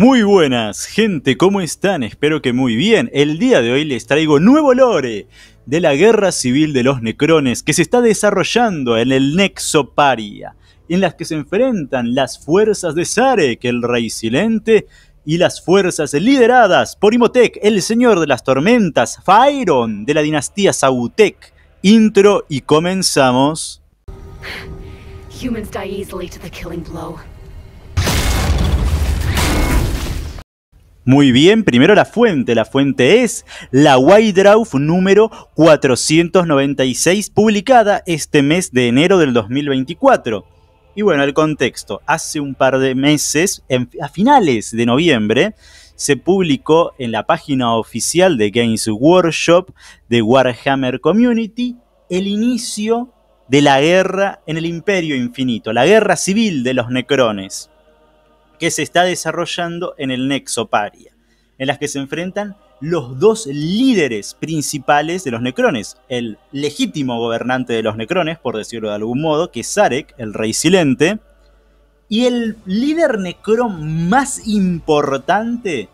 Muy buenas, gente, ¿cómo están? Espero que muy bien. El día de hoy les traigo nuevo lore de la guerra civil de los Necrones que se está desarrollando en el Nexo Paria, en las que se enfrentan las fuerzas de Sarek, el Rey Silente, y las fuerzas lideradas por Imhotep, el Señor de las Tormentas, Faeron, de la dinastía Sautek. Intro y comenzamos. Humans die easily to the killing blow. Muy bien, primero la fuente. La fuente es la White Dwarf número 496, publicada este mes de enero del 2024. Y bueno, el contexto. Hace un par de meses, a finales de noviembre, se publicó en la página oficial de Games Workshop de Warhammer Community el inicio de la guerra en el Imperio Infinito, la guerra civil de los Necrones, que se está desarrollando en el Nexo Paria, en las que se enfrentan los dos líderes principales de los Necrones, el legítimo gobernante de los Necrones, por decirlo de algún modo, que es Sarek, el Rey Silente, y el líder Necron más importante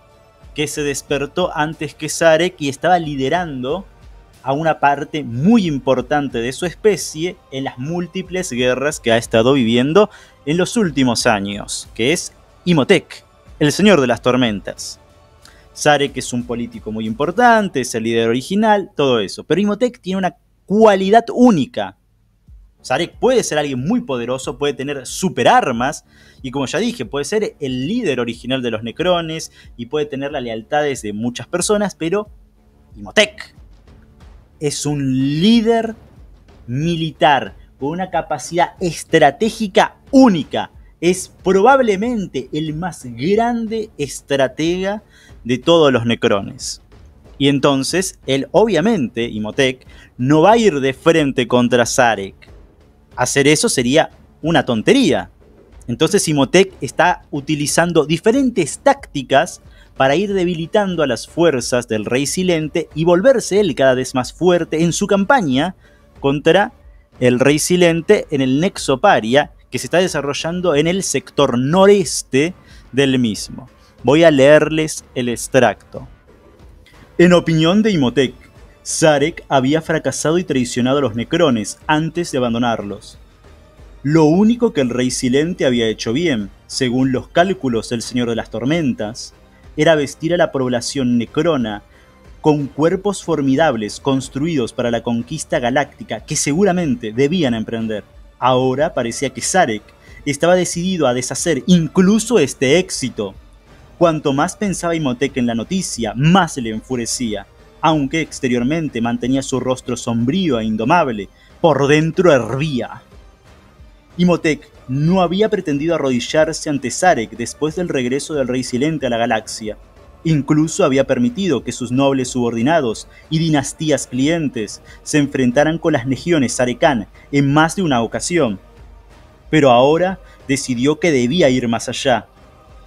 que se despertó antes que Sarek y estaba liderando a una parte muy importante de su especie en las múltiples guerras que ha estado viviendo en los últimos años, que es Imhotep, el Señor de las Tormentas. Sarek es un político muy importante, es el líder original, todo eso. Pero Imhotep tiene una cualidad única. Sarek puede ser alguien muy poderoso, puede tener superarmas, y como ya dije, puede ser el líder original de los Necrones, y puede tener las lealtades de muchas personas, pero Imhotep es un líder militar con una capacidad estratégica única. Es probablemente el más grande estratega de todos los Necrones. Y entonces, él obviamente, Imhotep, no va a ir de frente contra Sarek. Hacer eso sería una tontería. Entonces Imhotep está utilizando diferentes tácticas para ir debilitando a las fuerzas del Rey Silente y volverse él cada vez más fuerte en su campaña contra el Rey Silente en el Nexo Paria, que se está desarrollando en el sector noreste del mismo. Voy a leerles el extracto. En opinión de Imhotep, Sarek había fracasado y traicionado a los Necrones antes de abandonarlos. Lo único que el Rey Silente había hecho bien, según los cálculos del Señor de las Tormentas, era vestir a la población necrona con cuerpos formidables construidos para la conquista galáctica que seguramente debían emprender. Ahora parecía que Sarek estaba decidido a deshacer incluso este éxito. Cuanto más pensaba Imhotep en la noticia, más le enfurecía. Aunque exteriormente mantenía su rostro sombrío e indomable, por dentro hervía. Imhotep no había pretendido arrodillarse ante Sarek después del regreso del Rey Silente a la galaxia. Incluso había permitido que sus nobles subordinados y dinastías clientes se enfrentaran con las legiones Sarekan en más de una ocasión. Pero ahora decidió que debía ir más allá.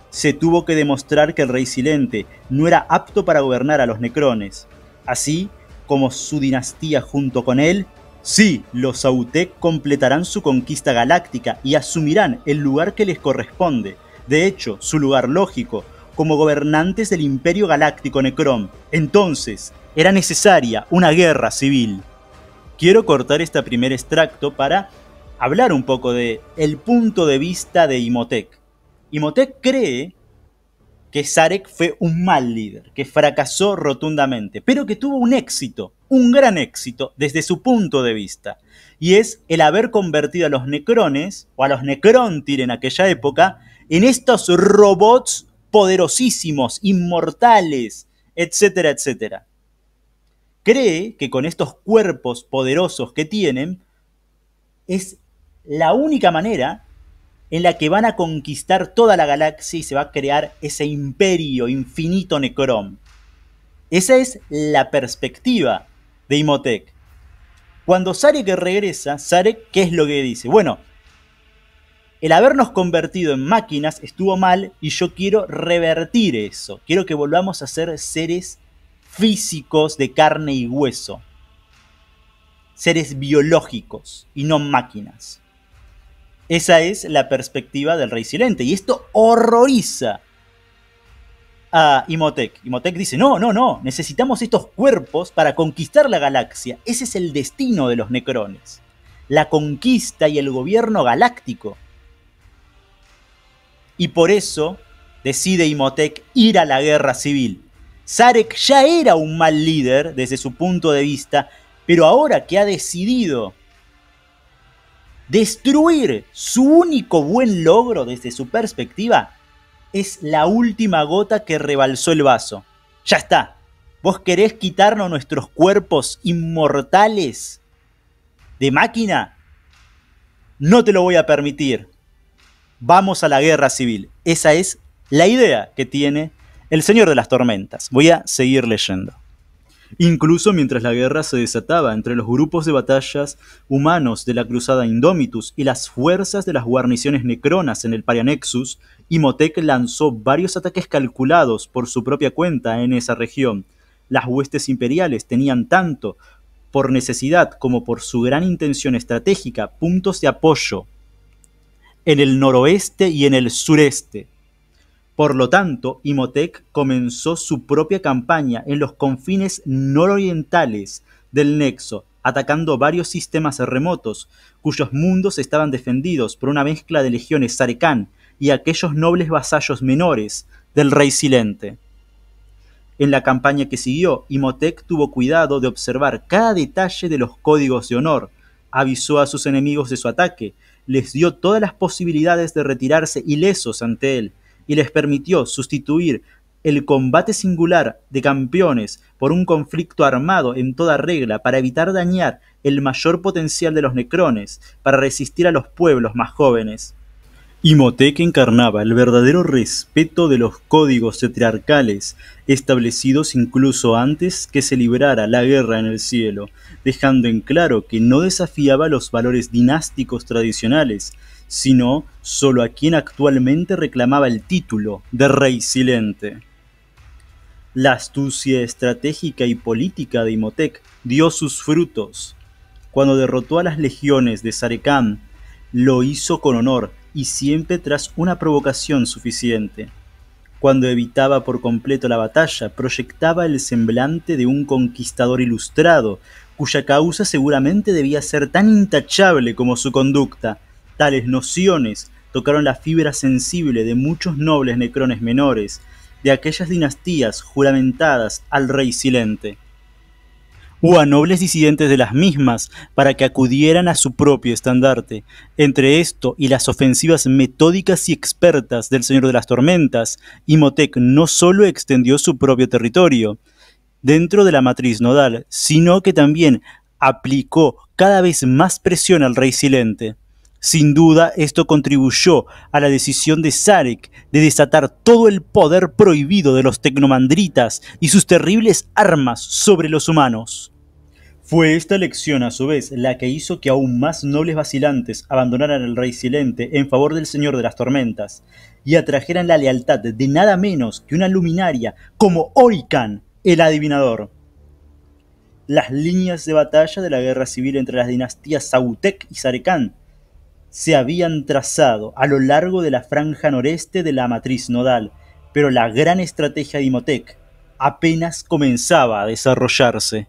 Se tuvo que demostrar que el Rey Silente no era apto para gobernar a los Necrones, así como su dinastía junto con él. Sí, los Sautek completarán su conquista galáctica y asumirán el lugar que les corresponde, de hecho, su lugar lógico, como gobernantes del Imperio Galáctico Necron. Entonces, era necesaria una guerra civil. Quiero cortar este primer extracto para hablar un poco de el punto de vista de Imhotep. Imhotep cree que Sarek fue un mal líder, que fracasó rotundamente, pero que tuvo un éxito, un gran éxito desde su punto de vista, y es el haber convertido a los Necrones, o a los Necrontyr en aquella época, en estos robots poderosísimos, inmortales, etcétera, etcétera. Cree que con estos cuerpos poderosos que tienen, es la única manera en la que van a conquistar toda la galaxia y se va a crear ese imperio infinito Necron. Esa es la perspectiva de Imhotep. Cuando Sarek regresa, Sarek, ¿qué es lo que dice? Bueno, el habernos convertido en máquinas estuvo mal y yo quiero revertir eso. Quiero que volvamos a ser seres físicos de carne y hueso. Seres biológicos y no máquinas. Esa es la perspectiva del Rey Silente y esto horroriza a Imhotep. Imhotep dice, no, necesitamos estos cuerpos para conquistar la galaxia. Ese es el destino de los Necrones. La conquista y el gobierno galáctico. Y por eso decide Imhotep ir a la guerra civil. Sarek ya era un mal líder desde su punto de vista, pero ahora que ha decidido destruir su único buen logro desde su perspectiva, es la última gota que rebalsó el vaso. Ya está. ¿Vos querés quitarnos nuestros cuerpos inmortales de máquina? No te lo voy a permitir. Vamos a la guerra civil. Esa es la idea que tiene el Señor de las Tormentas. Voy a seguir leyendo. Incluso mientras la guerra se desataba entre los grupos de batallas humanos de la cruzada Indomitus y las fuerzas de las guarniciones necronas en el Parianexus, Imhotep lanzó varios ataques calculados por su propia cuenta en esa región. Las huestes imperiales tenían tanto por necesidad como por su gran intención estratégica puntos de apoyo en el noroeste y en el sureste. Por lo tanto, Imhotep comenzó su propia campaña en los confines nororientales del Nexo, atacando varios sistemas remotos, cuyos mundos estaban defendidos por una mezcla de legiones Sarekán y aquellos nobles vasallos menores del Rey Silente. En la campaña que siguió, Imhotep tuvo cuidado de observar cada detalle de los códigos de honor, avisó a sus enemigos de su ataque, les dio todas las posibilidades de retirarse ilesos ante él, y les permitió sustituir el combate singular de campeones por un conflicto armado en toda regla para evitar dañar el mayor potencial de los necrones, para resistir a los pueblos más jóvenes. Imhotep encarnaba el verdadero respeto de los códigos tetrarcales, establecidos incluso antes que se librara la guerra en el cielo, dejando en claro que no desafiaba los valores dinásticos tradicionales, sino solo a quien actualmente reclamaba el título de Rey Silente. La astucia estratégica y política de Imhotep dio sus frutos. Cuando derrotó a las legiones de Sarekán, lo hizo con honor y siempre tras una provocación suficiente. Cuando evitaba por completo la batalla, proyectaba el semblante de un conquistador ilustrado, cuya causa seguramente debía ser tan intachable como su conducta. Tales nociones tocaron la fibra sensible de muchos nobles necrones menores, de aquellas dinastías juramentadas al Rey Silente, o a nobles disidentes de las mismas para que acudieran a su propio estandarte. Entre esto y las ofensivas metódicas y expertas del Señor de las Tormentas, Imhotep no solo extendió su propio territorio dentro de la matriz nodal, sino que también aplicó cada vez más presión al Rey Silente. Sin duda, esto contribuyó a la decisión de Sarek de desatar todo el poder prohibido de los tecnomandritas y sus terribles armas sobre los humanos. Fue esta elección, a su vez, la que hizo que aún más nobles vacilantes abandonaran al Rey Silente en favor del Señor de las Tormentas y atrajeran la lealtad de nada menos que una luminaria como Orican, el Adivinador. Las líneas de batalla de la guerra civil entre las dinastías Sautek y Sarekán se habían trazado a lo largo de la franja noreste de la matriz nodal, pero la gran estrategia de Imhotep apenas comenzaba a desarrollarse.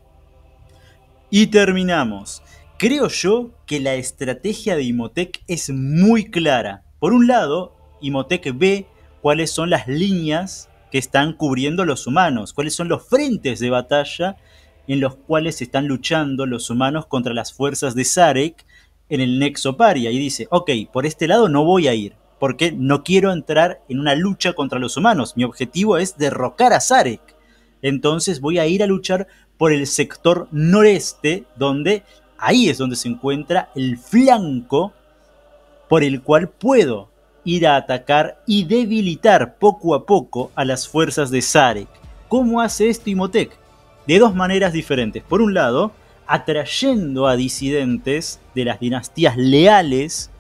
Y terminamos. Creo yo que la estrategia de Imhotep es muy clara. Por un lado, Imhotep ve cuáles son las líneas que están cubriendo los humanos, cuáles son los frentes de batalla en los cuales están luchando los humanos contra las fuerzas de Sarek en el Nexo Paria, y dice, ok, por este lado no voy a ir, porque no quiero entrar en una lucha contra los humanos, mi objetivo es derrocar a Sarek, entonces voy a ir a luchar por el sector noreste, donde ahí es donde se encuentra el flanco por el cual puedo ir a atacar y debilitar poco a poco a las fuerzas de Sarek. ¿Cómo hace esto Imhotep? De dos maneras diferentes. Por un lado, atrayendo a disidentes de las dinastías leales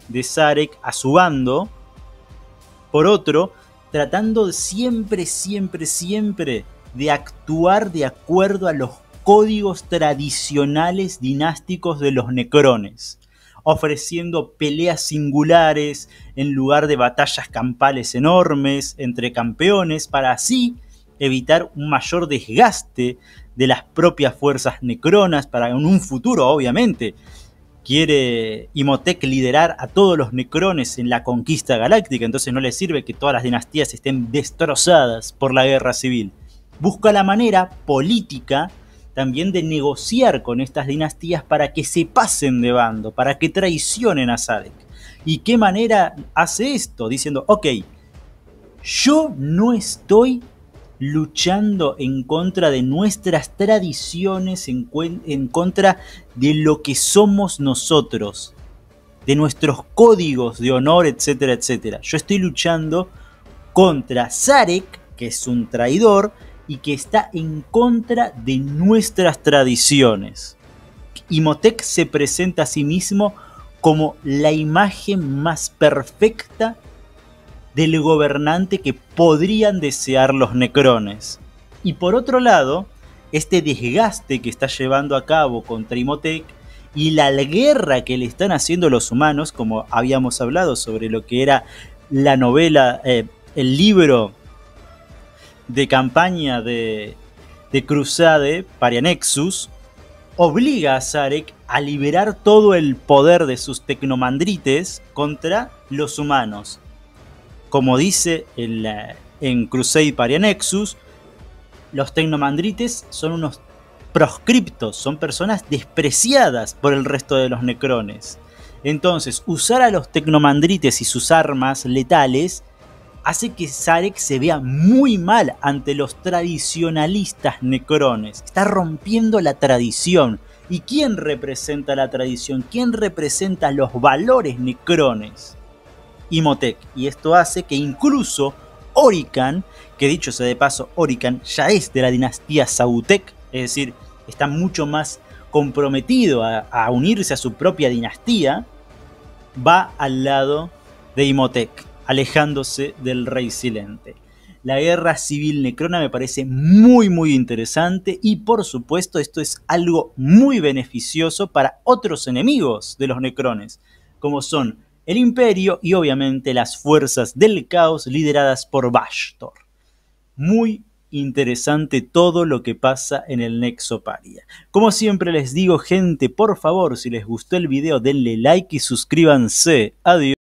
de Sarek a su bando. Por otro, tratando siempre de actuar de acuerdo a los códigos tradicionales dinásticos de los necrones. ofreciendo peleas singulares en lugar de batallas campales enormes entre campeones, para así evitar un mayor desgaste de las propias fuerzas necronas para en un futuro, obviamente. Quiere Imhotep liderar a todos los necrones en la conquista galáctica, entonces no le sirve que todas las dinastías estén destrozadas por la guerra civil. Busca la manera política también de negociar con estas dinastías para que se pasen de bando, para que traicionen a Sarek. ¿Y qué manera hace esto? Diciendo, ok, yo no estoy luchando en contra de nuestras tradiciones, en contra de lo que somos nosotros, de nuestros códigos de honor, etcétera, etcétera. Yo estoy luchando contra Sarek, que es un traidor y que está en contra de nuestras tradiciones. Imhotep se presenta a sí mismo como la imagen más perfecta del gobernante que podrían desear los necrones. Y por otro lado, este desgaste que está llevando a cabo contra Imhotep y la guerra que le están haciendo los humanos, como habíamos hablado sobre lo que era la novela, el libro de campaña de Crusade, Parianexus, obliga a Sarek a liberar todo el poder de sus tecnomandrites contra los humanos. Como dice en Crusade Parianexus, los tecnomandrites son unos proscriptos, son personas despreciadas por el resto de los necrones. Entonces, usar a los tecnomandrites y sus armas letales hace que Sarek se vea muy mal ante los tradicionalistas necrones. Está rompiendo la tradición. ¿Y quién representa la tradición? ¿Quién representa los valores necrones? Imhotep. Y esto hace que incluso Orican, que dicho sea de paso, Orican ya es de la dinastía Sautec, es decir, está mucho más comprometido a unirse a su propia dinastía, va al lado de Imhotep, alejándose del rey silente. La guerra civil necrona me parece muy interesante y por supuesto esto es algo muy beneficioso para otros enemigos de los necrones, como son el Imperio y obviamente las fuerzas del caos lideradas por Bashtor. Muy interesante todo lo que pasa en el Nexo Paria. Como siempre les digo, gente, por favor, si les gustó el video denle like y suscríbanse. Adiós.